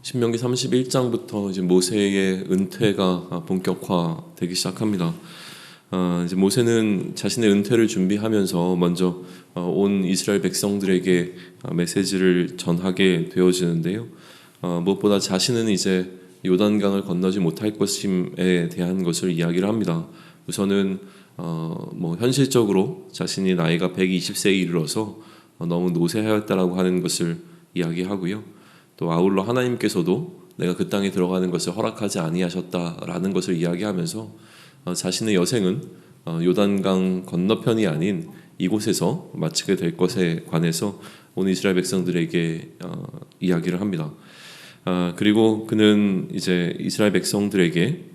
신명기 31장부터 이제 모세의 은퇴가 본격화되기 시작합니다. 이제 모세는 자신의 은퇴를 준비하면서 먼저 온 이스라엘 백성들에게 메시지를 전하게 되어지는데요. 무엇보다 자신은 이제 요단강을 건너지 못할 것임에 대한 것을 이야기를 합니다. 우선은 현실적으로 자신이 나이가 120세에 이르러서 너무 노쇠하였다라고 하는 것을 이야기하고요. 또 아울러 하나님께서도 내가 그 땅에 들어가는 것을 허락하지 아니하셨다라는 것을 이야기하면서 자신의 여생은 요단강 건너편이 아닌 이곳에서 마치게 될 것에 관해서 온 이스라엘 백성들에게 이야기를 합니다. 그리고 그는 이제 이스라엘 백성들에게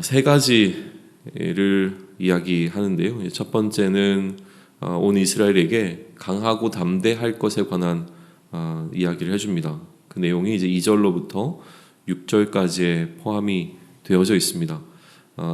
세 가지를 이야기하는데요. 첫 번째는 온 이스라엘에게 강하고 담대할 것에 관한 이야기를 해줍니다. 그 내용이 이제 2절로부터 6절까지에 포함이 되어져 있습니다.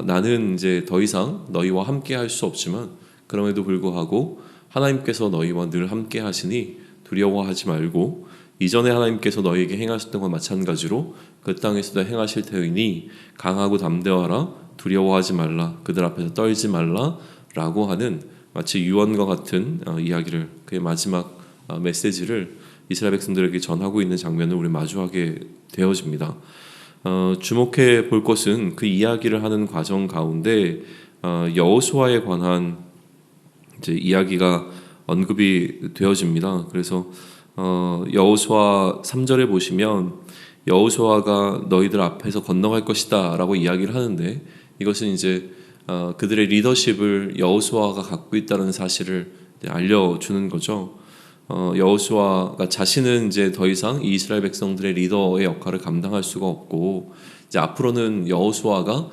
나는 이제 더 이상 너희와 함께 할 수 없지만 그럼에도 불구하고 하나님께서 너희와 늘 함께 하시니 두려워하지 말고 이전에 하나님께서 너희에게 행하셨던 것과 마찬가지로 그 땅에서도 행하실 테이니 강하고 담대하라 두려워하지 말라 그들 앞에서 떨지 말라 라고 하는 마치 유언과 같은 이야기를 그의 마지막 메시지를 이스라엘 백성들에게 전하고 있는 장면을 우리 마주하게 되어집니다. 주목해 볼 것은 그 이야기를 하는 과정 가운데 여호수아에 관한 이제 이야기가 언급이 되어집니다. 그래서 여호수아 3절에 보시면 여호수아가 너희들 앞에서 건너갈 것이다라고 이야기를 하는데 이것은 이제 그들의 리더십을 여호수아가 갖고 있다는 사실을 알려주는 거죠. 여호수아가 자신은 이제 더 이상 이 이스라엘 백성들의 리더의 역할을 감당할 수가 없고 이제 앞으로는 여호수아가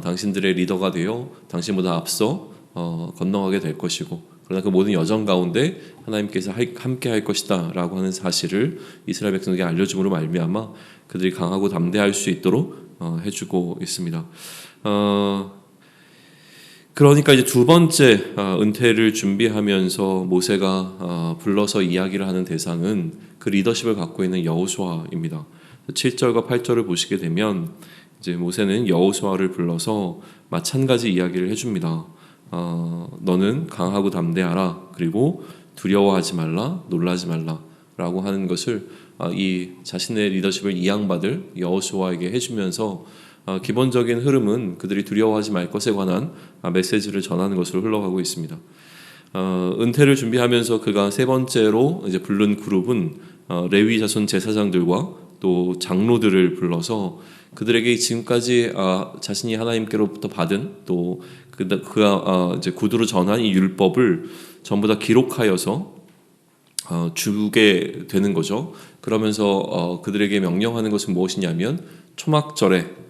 당신들의 리더가 되어 당신보다 앞서 건너가게 될 것이고 그러나 그 모든 여정 가운데 하나님께서 함께 할 것이다라고 하는 사실을 이스라엘 백성에게 알려줌으로 말미암아 그들이 강하고 담대할 수 있도록 해주고 있습니다. 그러니까 이제 두 번째 은퇴를 준비하면서 모세가 불러서 이야기를 하는 대상은 그 리더십을 갖고 있는 여호수아입니다. 7절과 8절을 보시게 되면 이제 모세는 여호수아를 불러서 마찬가지 이야기를 해줍니다. 너는 강하고 담대하라 그리고 두려워하지 말라 놀라지 말라라고 하는 것을 이 자신의 리더십을 이양받을 여호수아에게 해주면서 기본적인 흐름은 그들이 두려워하지 말 것에 관한 메시지를 전하는 것으로 흘러가고 있습니다. 은퇴를 준비하면서 그가 세 번째로 이제 부른 그룹은 레위 자손 제사장들과 또 장로들을 불러서 그들에게 지금까지 자신이 하나님께로부터 받은 또 그가 이제 구두로 전한 이 율법을 전부 다 기록하여서 주게 되는 거죠. 그러면서 그들에게 명령하는 것은 무엇이냐면 초막절에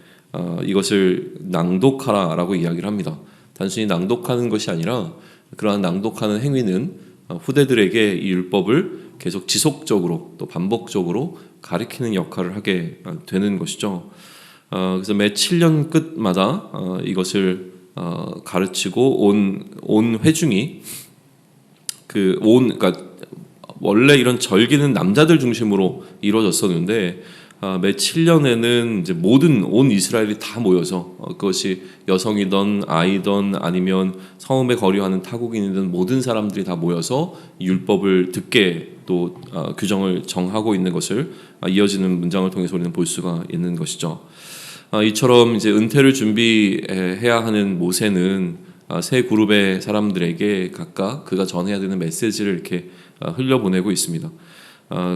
이것을 낭독하라라고 이야기를 합니다. 단순히 낭독하는 것이 아니라 그러한 낭독하는 행위는 후대들에게 이 율법을 계속 지속적으로 또 반복적으로 가리키는 역할을 하게 되는 것이죠. 그래서 매 7년 끝마다 이것을 가르치고 온 회중이 그러니까 원래 이런 절기는 남자들 중심으로 이루어졌었는데 매 7년에는 이제 온 이스라엘이 다 모여서 그것이 여성이든 아이든 아니면 성읍에 거류하는 타국인이든 모든 사람들이 다 모여서 율법을 듣게 또 규정을 정하고 있는 것을 이어지는 문장을 통해서 우리는 볼 수가 있는 것이죠. 이처럼 이제 은퇴를 준비해야 하는 모세는 세 그룹의 사람들에게 각각 그가 전해야 되는 메시지를 이렇게 흘려보내고 있습니다.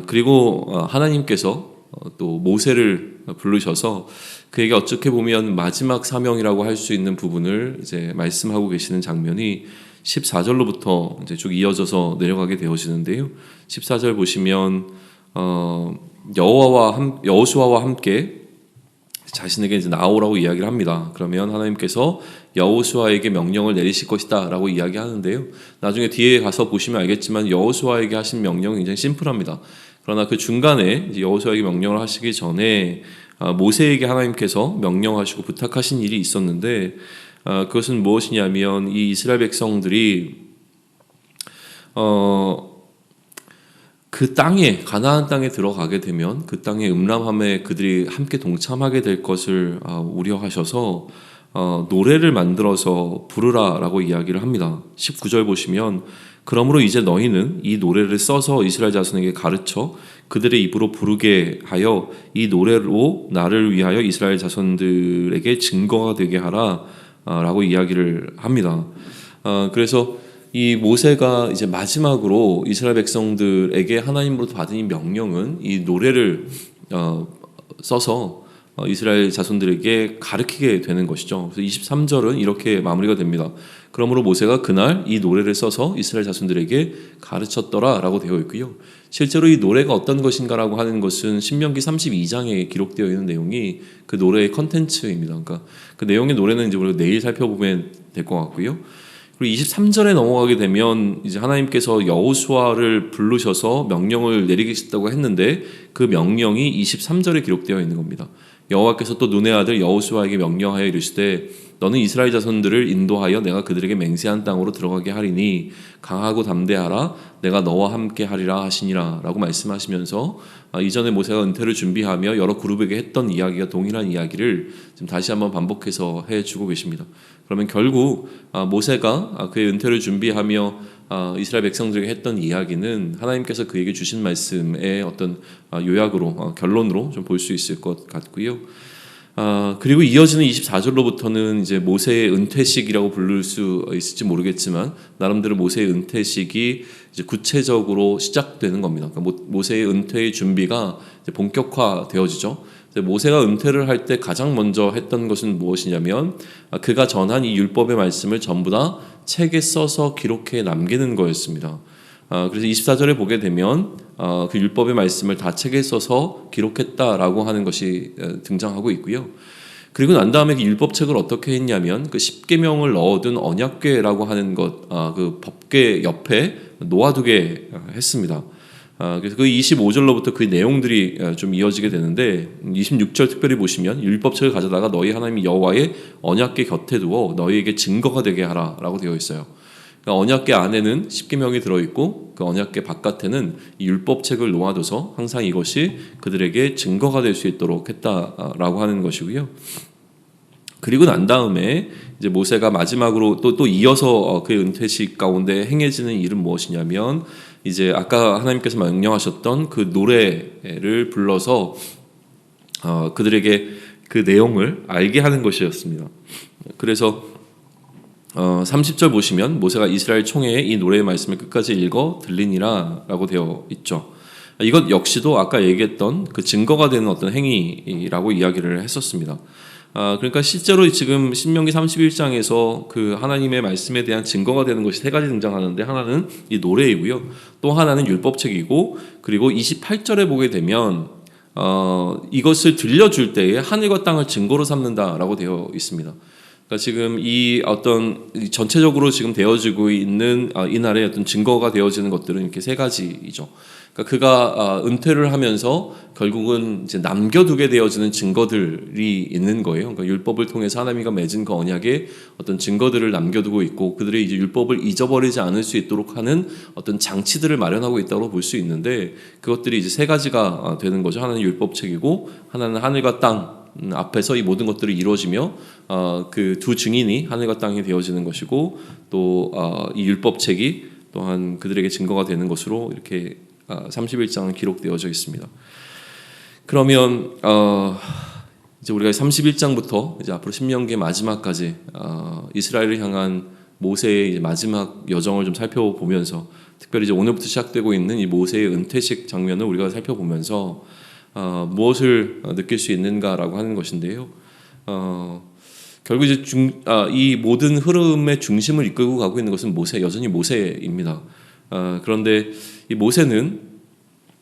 그리고 하나님께서 또 모세를 부르셔서 그에게 어떻게 보면 마지막 사명이라고 할 수 있는 부분을 이제 말씀하고 계시는 장면이 14절로부터 이제 쭉 이어져서 내려가게 되어지는데요. 14절 보시면 여호수아와 함께 자신에게 이제 나오라고 이야기를 합니다. 그러면 하나님께서 여호수아에게 명령을 내리실 것이다라고 이야기하는데요. 나중에 뒤에 가서 보시면 알겠지만 여호수아에게 하신 명령이 굉장히 심플합니다. 그러나 그 중간에 여호수아에게 명령을 하시기 전에 모세에게 하나님께서 명령하시고 부탁하신 일이 있었는데 그것은 무엇이냐면 이 이스라엘 백성들이 그 땅에 가나안 땅에 들어가게 되면 그 땅의 음란함에 그들이 함께 동참하게 될 것을 우려하셔서 노래를 만들어서 부르라라고 이야기를 합니다. 19절 보시면 그러므로 이제 너희는 이 노래를 써서 이스라엘 자손에게 가르쳐 그들의 입으로 부르게 하여 이 노래로 나를 위하여 이스라엘 자손들에게 증거가 되게 하라 라고 이야기를 합니다. 그래서 이 모세가 이제 마지막으로 이스라엘 백성들에게 하나님으로부터 받은 이 명령은 이 노래를 써서 이스라엘 자손들에게 가르치게 되는 것이죠. 그래서 23절은 이렇게 마무리가 됩니다. 그러므로 모세가 그날 이 노래를 써서 이스라엘 자손들에게 가르쳤더라라고 되어 있고요. 실제로 이 노래가 어떤 것인가라고 하는 것은 신명기 32장에 기록되어 있는 내용이 그 노래의 컨텐츠입니다. 그러니까 그 내용의 노래는 이제 우리가 내일 살펴보면 될 것 같고요. 그리고 23절에 넘어가게 되면 이제 하나님께서 여호수아를 부르셔서 명령을 내리겠다고 했는데 그 명령이 23절에 기록되어 있는 겁니다. 여호와께서 또 눈의 아들 여호수아에게 명령하여 이르시되 너는 이스라엘 자손들을 인도하여 내가 그들에게 맹세한 땅으로 들어가게 하리니 강하고 담대하라 내가 너와 함께 하리라 하시니라 라고 말씀하시면서 이전에 모세가 은퇴를 준비하며 여러 그룹에게 했던 이야기가 동일한 이야기를 지금 다시 한번 반복해서 해주고 계십니다. 그러면 결국 모세가 그의 은퇴를 준비하며 이스라엘 백성들에게 했던 이야기는 하나님께서 그에게 주신 말씀의 어떤 요약으로 결론으로 좀 볼 수 있을 것 같고요. 그리고 이어지는 24절로부터는 이제 모세의 은퇴식이라고 부를 수 있을지 모르겠지만 나름대로 모세의 은퇴식이 이제 구체적으로 시작되는 겁니다. 그러니까 모세의 은퇴의 준비가 이제 본격화되어지죠. 모세가 은퇴를 할 때 가장 먼저 했던 것은 무엇이냐면 그가 전한 이 율법의 말씀을 전부 다 책에 써서 기록해 남기는 거였습니다. 그래서 24절에 보게 되면 그 율법의 말씀을 다 책에 써서 기록했다라고 하는 것이 등장하고 있고요. 그리고 난 다음에 그 율법책을 어떻게 했냐면 그 10계명을 넣어둔 언약궤라고 하는 것, 그 법궤 옆에 놓아두게 했습니다. 그래서 그 25절로부터 그 내용들이 좀 이어지게 되는데 26절 특별히 보시면 율법책을 가져다가 너희 하나님 여호와의 언약궤 곁에 두어 너희에게 증거가 되게 하라라고 되어 있어요. 그러니까 언약궤 안에는 10계명이 들어있고 그 언약궤 바깥에는 이 율법책을 놓아둬서 항상 이것이 그들에게 증거가 될 수 있도록 했다라고 하는 것이고요. 그리고 난 다음에 이제 모세가 마지막으로 또 이어서 그의 은퇴식 가운데 행해지는 일은 무엇이냐면 이제 아까 하나님께서 명령하셨던 그 노래를 불러서 그들에게 그 내용을 알게 하는 것이었습니다. 그래서 30절 보시면 모세가 이스라엘 총회에 이 노래의 말씀을 끝까지 읽어 들리니라 라고 되어 있죠. 이것 역시도 아까 얘기했던 그 증거가 되는 어떤 행위라고 이야기를 했었습니다. 그러니까 실제로 지금 신명기 31장에서 그 하나님의 말씀에 대한 증거가 되는 것이 세 가지 등장하는데 하나는 이 노래이고요. 또 하나는 율법책이고 그리고 28절에 보게 되면 이것을 들려줄 때에 하늘과 땅을 증거로 삼는다라고 되어 있습니다. 그러니까 지금 이 어떤 전체적으로 지금 되어지고 있는 이날의 어떤 증거가 되어지는 것들은 이렇게 세 가지이죠. 그러니까 그가 은퇴를 하면서 결국은 이제 남겨두게 되어지는 증거들이 있는 거예요. 그러니까 율법을 통해서 하나님과 맺은 그 언약의 어떤 증거들을 남겨두고 있고 그들이 이제 율법을 잊어버리지 않을 수 있도록 하는 어떤 장치들을 마련하고 있다고 볼 수 있는데 그것들이 이제 세 가지가 되는 거죠. 하나는 율법책이고 하나는 하늘과 땅 앞에서 이 모든 것들이 이루어지며 그 두 증인이 하늘과 땅이 되어지는 것이고 또 이 율법책이 또한 그들에게 증거가 되는 것으로 이렇게 31장은 기록되어져 있습니다. 그러면 이제 우리가 31장부터 이제 앞으로 신명기의 마지막까지 이스라엘을 향한 모세의 이제 마지막 여정을 좀 살펴보면서 특별히 이제 오늘부터 시작되고 있는 이 모세의 은퇴식 장면을 우리가 살펴보면서 무엇을 느낄 수 있는가라고 하는 것인데요. 결국 이제 이 모든 흐름의 중심을 이끌고 가고 있는 것은 여전히 모세입니다. 그런데 이 모세는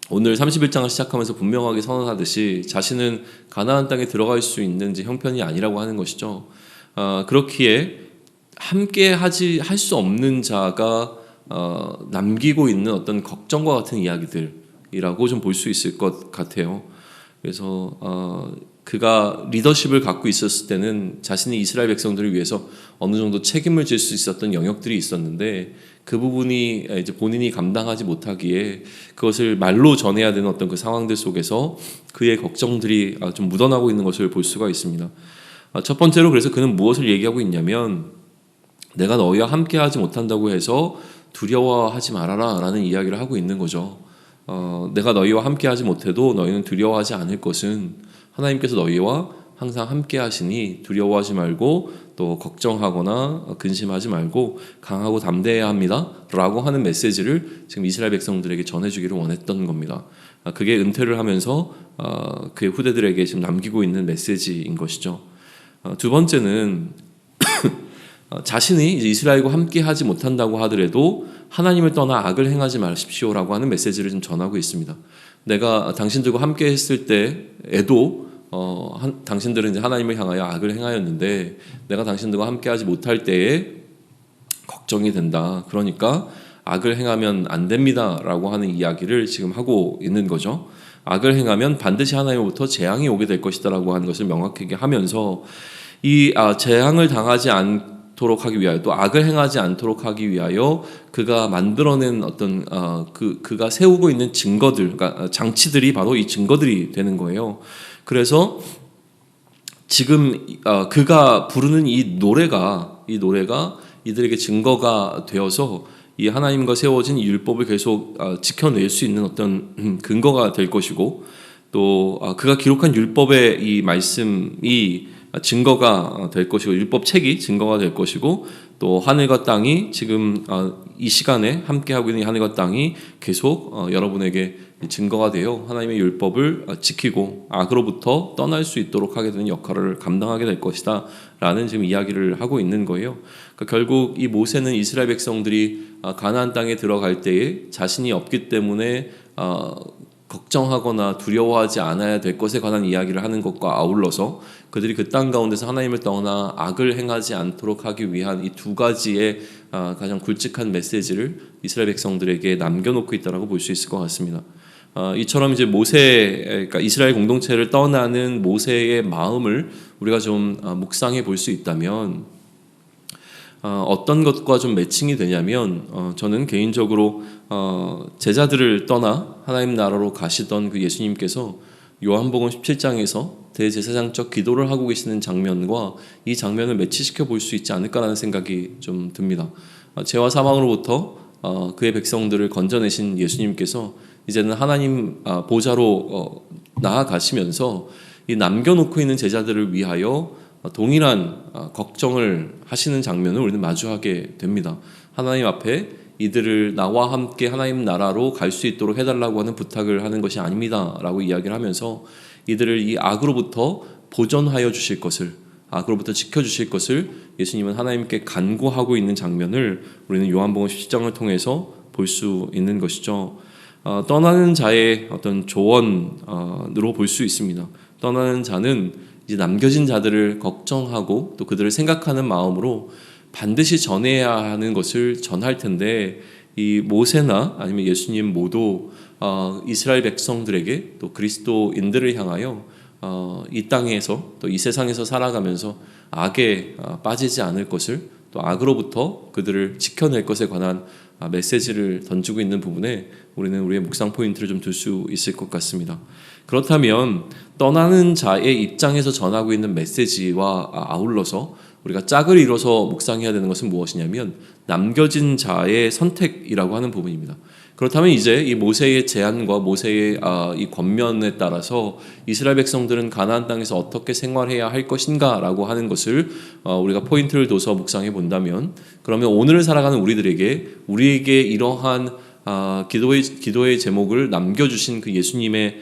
오늘 31장을 시작하면서 분명하게 선언하듯이 자신은 가나안 땅에 들어갈 수 있는 형편이 아니라고 하는 것이죠. 그렇기에 함께 할 수 없는 자가 남기고 있는 어떤 걱정과 같은 이야기들이라고 좀 볼 수 있을 것 같아요. 그래서 그가 리더십을 갖고 있었을 때는 자신이 이스라엘 백성들을 위해서 어느 정도 책임을 질 수 있었던 영역들이 있었는데 그 부분이 이제 본인이 감당하지 못하기에 그것을 말로 전해야 되는 어떤 그 상황들 속에서 그의 걱정들이 좀 묻어나고 있는 것을 볼 수가 있습니다. 첫 번째로 그래서 그는 무엇을 얘기하고 있냐면 내가 너희와 함께하지 못한다고 해서 두려워하지 말아라 라는 이야기를 하고 있는 거죠. 내가 너희와 함께하지 못해도 너희는 두려워하지 않을 것은 하나님께서 너희와 항상 함께 하시니 두려워하지 말고 또 걱정하거나 근심하지 말고 강하고 담대해야 합니다 라고 하는 메시지를 지금 이스라엘 백성들에게 전해주기를 원했던 겁니다. 그게 은퇴를 하면서 그의 후대들에게 지금 남기고 있는 메시지인 것이죠. 두 번째는 자신이 이제 이스라엘과 함께 하지 못한다고 하더라도 하나님을 떠나 악을 행하지 마십시오라고 하는 메시지를 좀 전하고 있습니다. 내가 당신들과 함께 했을 때에도 당신들은 이제 하나님을 향하여 악을 행하였는데 내가 당신들과 함께하지 못할 때에 걱정이 된다. 그러니까 악을 행하면 안 됩니다라고 하는 이야기를 지금 하고 있는 거죠. 악을 행하면 반드시 하나님으로부터 재앙이 오게 될 것이다라고 하는 것을 명확하게 하면서 이 재앙을 당하지 않도록 하기 위하여 또 악을 행하지 않도록 하기 위하여 그가 만들어낸 어떤 그가 세우고 있는 증거들, 그러니까 장치들이 바로 이 증거들이 되는 거예요. 그래서 지금 그가 부르는 이 노래가 이들에게 증거가 되어서 이 하나님과 세워진 율법을 계속 지켜낼 수 있는 어떤 근거가 될 것이고 또 그가 기록한 율법의 이 말씀이 증거가 될 것이고 율법책이 증거가 될 것이고 또 하늘과 땅이 지금 이 시간에 함께하고 있는 하늘과 땅이 계속 여러분에게 증거가 되어 하나님의 율법을 지키고 악으로부터 떠날 수 있도록 하게 되는 역할을 감당하게 될 것이다 라는 지금 이야기를 하고 있는 거예요. 그러니까 결국 이 모세는 이스라엘 백성들이 가나안 땅에 들어갈 때에 자신이 없기 때문에 걱정하거나 두려워하지 않아야 될 것에 관한 이야기를 하는 것과 아울러서 그들이 그 땅 가운데서 하나님을 떠나 악을 행하지 않도록 하기 위한 이 두 가지의 가장 굵직한 메시지를 이스라엘 백성들에게 남겨놓고 있다라고 볼 수 있을 것 같습니다. 이처럼 이제 그러니까 이스라엘 공동체를 떠나는 모세의 마음을 우리가 좀 묵상해 볼 수 있다면 어떤 것과 좀 매칭이 되냐면 저는 개인적으로 제자들을 떠나 하나님 나라로 가시던 그 예수님께서 요한복음 17장에서 대제사장적 기도를 하고 계시는 장면과 이 장면을 매치시켜 볼 수 있지 않을까라는 생각이 좀 듭니다. 죄와 사망으로부터 그의 백성들을 건져내신 예수님께서 이제는 하나님 보좌로 나아가시면서 이 남겨놓고 있는 제자들을 위하여 동일한 걱정을 하시는 장면을 우리는 마주하게 됩니다. 하나님 앞에 이들을 나와 함께 하나님 나라로 갈 수 있도록 해달라고 하는 부탁을 하는 것이 아닙니다 라고 이야기를 하면서 이들을 이 악으로부터 보존하여 주실 것을, 악으로부터 지켜주실 것을 예수님은 하나님께 간구하고 있는 장면을 우리는 요한복음 17장을 통해서 볼 수 있는 것이죠. 떠나는 자의 어떤 조언으로 볼 수 있습니다. 떠나는 자는 이제 남겨진 자들을 걱정하고 또 그들을 생각하는 마음으로 반드시 전해야 하는 것을 전할 텐데 이 모세나 아니면 예수님 모두 이스라엘 백성들에게 또 그리스도인들을 향하여 이 땅에서 또 이 세상에서 살아가면서 악에 빠지지 않을 것을 또 악으로부터 그들을 지켜낼 것에 관한 메시지를 던지고 있는 부분에 우리는 우리의 묵상 포인트를 좀 둘 수 있을 것 같습니다. 그렇다면 떠나는 자의 입장에서 전하고 있는 메시지와 아울러서 우리가 짝을 이뤄서 묵상해야 되는 것은 무엇이냐면 남겨진 자의 선택이라고 하는 부분입니다. 그렇다면 이제 이 모세의 제안과 모세의 이 권면에 따라서 이스라엘 백성들은 가나안 땅에서 어떻게 생활해야 할 것인가라고 하는 것을 우리가 포인트를 둬서 묵상해 본다면 그러면 오늘을 살아가는 우리에게 이러한 기도의 제목을 남겨주신 그 예수님의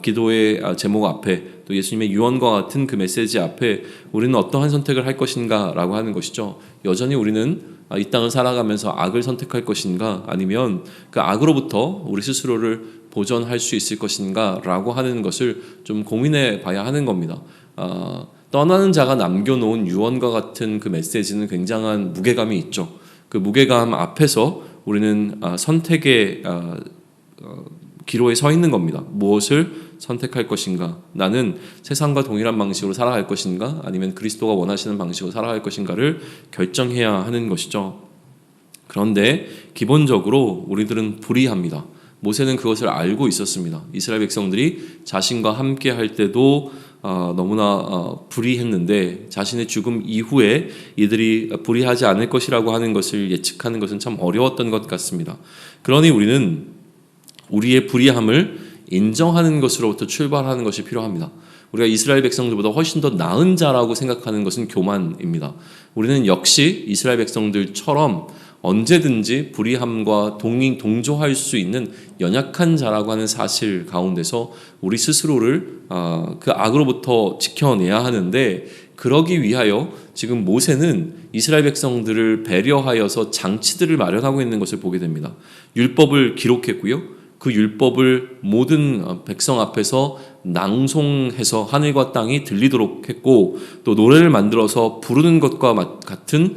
기도의 제목 앞에 또 예수님의 유언과 같은 그 메시지 앞에 우리는 어떠한 선택을 할 것인가 라고 하는 것이죠. 여전히 우리는 이 땅을 살아가면서 악을 선택할 것인가 아니면 그 악으로부터 우리 스스로를 보존할 수 있을 것인가 라고 하는 것을 좀 고민해 봐야 하는 겁니다. 떠나는 자가 남겨놓은 유언과 같은 그 메시지는 굉장한 무게감이 있죠. 그 무게감 앞에서 우리는 선택의 기로에 서 있는 겁니다. 무엇을 선택할 것인가? 나는 세상과 동일한 방식으로 살아갈 것인가? 아니면 그리스도가 원하시는 방식으로 살아갈 것인가를 결정해야 하는 것이죠. 그런데 기본적으로 우리들은 불의합니다. 모세는 그것을 알고 있었습니다. 이스라엘 백성들이 자신과 함께 할 때도 너무나 불의했는데 자신의 죽음 이후에 이들이 불의하지 않을 것이라고 하는 것을 예측하는 것은 참 어려웠던 것 같습니다. 그러니 우리는 우리의 불의함을 인정하는 것으로부터 출발하는 것이 필요합니다. 우리가 이스라엘 백성들보다 훨씬 더 나은 자라고 생각하는 것은 교만입니다. 우리는 역시 이스라엘 백성들처럼 언제든지 불의함과 동조할 수 있는 연약한 자라고 하는 사실 가운데서 우리 스스로를 그 악으로부터 지켜내야 하는데, 그러기 위하여 지금 모세는 이스라엘 백성들을 배려하여서 장치들을 마련하고 있는 것을 보게 됩니다. 율법을 기록했고요. 그 율법을 모든 백성 앞에서 낭송해서 하늘과 땅이 들리도록 했고, 또 노래를 만들어서 부르는 것과 같은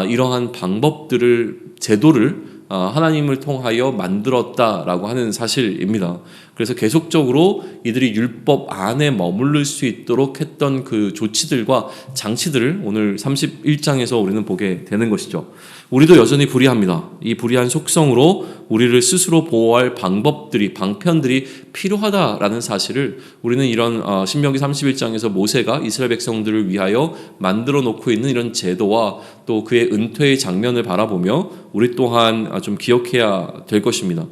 이러한 방법들을, 제도를 하나님을 통하여 만들었다라고 하는 사실입니다. 그래서 계속적으로 이들이 율법 안에 머무를 수 있도록 했던 그 조치들과 장치들을 오늘 31장에서 우리는 보게 되는 것이죠. 우리도 여전히 불의합니다. 이 불의한 속성으로 우리를 스스로 보호할 방편들이 필요하다라는 사실을 우리는 이런 신명기 31장에서 모세가 이스라엘 백성들을 위하여 만들어 놓고 있는 이런 제도와 또 그의 은퇴의 장면을 바라보며 우리 또한 좀 기억해야 될 것입니다.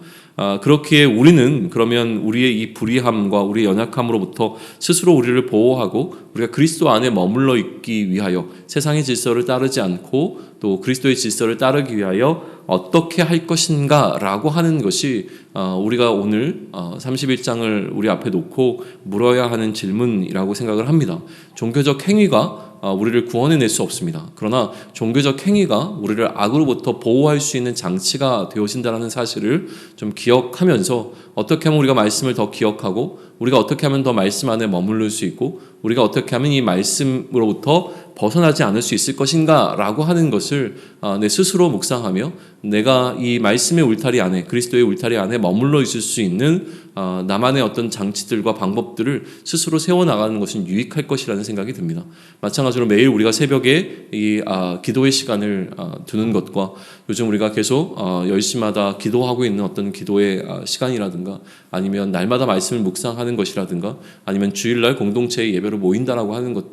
그렇기에 우리는 그러면 우리의 이 불의함과 우리의 연약함으로부터 스스로 우리를 보호하고 우리가 그리스도 안에 머물러 있기 위하여 세상의 질서를 따르지 않고 또 그리스도의 질서를 따르기 위하여 어떻게 할 것인가 라고 하는 것이 우리가 오늘 31장을 우리 앞에 놓고 물어야 하는 질문이라고 생각을 합니다. 종교적 행위가 우리를 구원해낼 수 없습니다. 그러나 종교적 행위가 우리를 악으로부터 보호할 수 있는 장치가 되어진다는 사실을 좀 기억하면서 어떻게 하면 우리가 말씀을 더 기억하고 우리가 어떻게 하면 더 말씀 안에 머무를 수 있고 우리가 어떻게 하면 이 말씀으로부터 벗어나지 않을 수 있을 것인가 라고 하는 것을 내 스스로 묵상하며 내가 이 말씀의 울타리 안에, 그리스도의 울타리 안에 머물러 있을 수 있는 나만의 어떤 장치들과 방법들을 스스로 세워나가는 것은 유익할 것이라는 생각이 듭니다. 마찬가지로 매일 우리가 새벽에 이 기도의 시간을 두는 것과 요즘 우리가 계속 10시마다 기도하고 있는 어떤 기도의 시간이라든가 아니면 날마다 말씀을 묵상하는 것이라든가 아니면 주일날 공동체의 예배로 모인다라고 하는 것,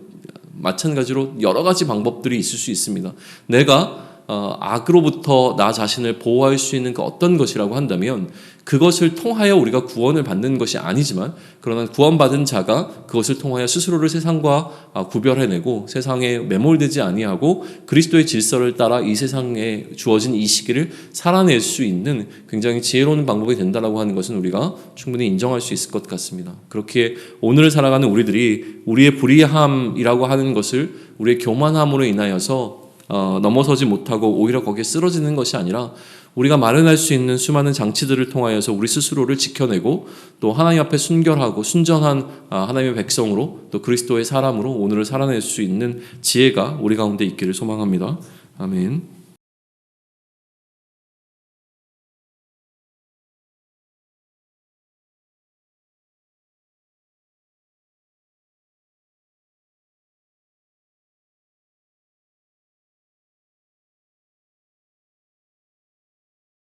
마찬가지로 여러 가지 방법들이 있을 수 있습니다. 내가 악으로부터 나 자신을 보호할 수 있는 그 어떤 것이라고 한다면 그것을 통하여 우리가 구원을 받는 것이 아니지만 그러나 구원받은 자가 그것을 통하여 스스로를 세상과 구별해내고 세상에 매몰되지 아니하고 그리스도의 질서를 따라 이 세상에 주어진 이 시기를 살아낼 수 있는 굉장히 지혜로운 방법이 된다라고 하는 것은 우리가 충분히 인정할 수 있을 것 같습니다. 그렇기에 오늘을 살아가는 우리들이 우리의 불의함이라고 하는 것을 우리의 교만함으로 인하여서 넘어서지 못하고 오히려 거기에 쓰러지는 것이 아니라 우리가 마련할 수 있는 수많은 장치들을 통하여서 우리 스스로를 지켜내고 또 하나님 앞에 순결하고 순전한 하나님의 백성으로 또 그리스도의 사람으로 오늘을 살아낼 수 있는 지혜가 우리 가운데 있기를 소망합니다. 아멘.